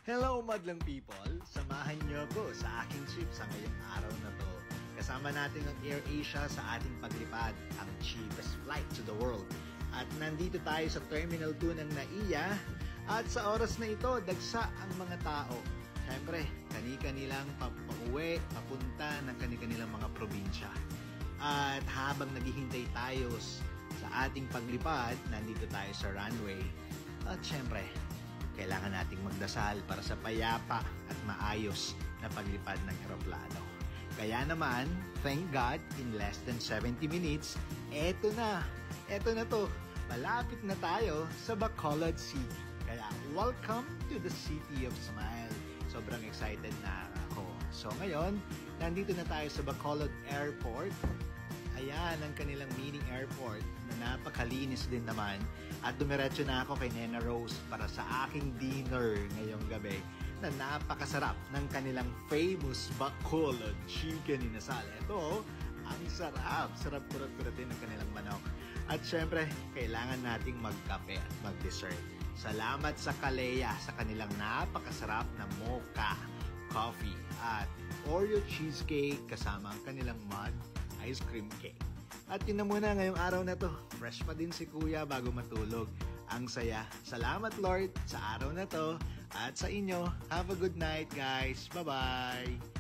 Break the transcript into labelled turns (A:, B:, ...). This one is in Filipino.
A: Hello madlang people! Samahan niyo ako sa aking trip sa ngayong araw na to. Kasama natin ang AirAsia sa ating paglipad, ang cheapest flight to the world. At nandito tayo sa Terminal 2 ng NAIA at sa oras na ito, dagsa ang mga tao. Siyempre, kani-kanilang pauwi, papunta ng kani-kanilang mga probinsya. At habang naghihintay tayo sa ating paglipad, nandito tayo sa runway. At siyempre, kailangan nating magdasal para sa payapa at maayos na paglipad ng eroplano. Kaya naman, thank God, in less than 70 minutes, eto na to, malapit na tayo sa Bacolod City. Kaya welcome to the City of Smile. Sobrang excited na ako. So ngayon, nandito na tayo sa Bacolod Airport. Ayan ang kanilang mini airport na napakalinis din naman. At dumiretso na ako kay Nena Rose para sa aking dinner ngayong gabi na napakasarap ng kanilang famous Bacolod Chicken Inasal. Ito, ang sarap. Sarap kurat-kuratin ng kanilang manok. At syempre, kailangan nating magkape at mag-dessert. Salamat sa Kalea sa kanilang napakasarap na mocha coffee at Oreo cheesecake kasama ang kanilang mud ice cream cake. At yun na muna ngayong araw na to. Fresh pa din si Kuya bago matulog. Ang saya. Salamat Lord sa araw na to. At sa inyo, have a good night guys. Bye-bye!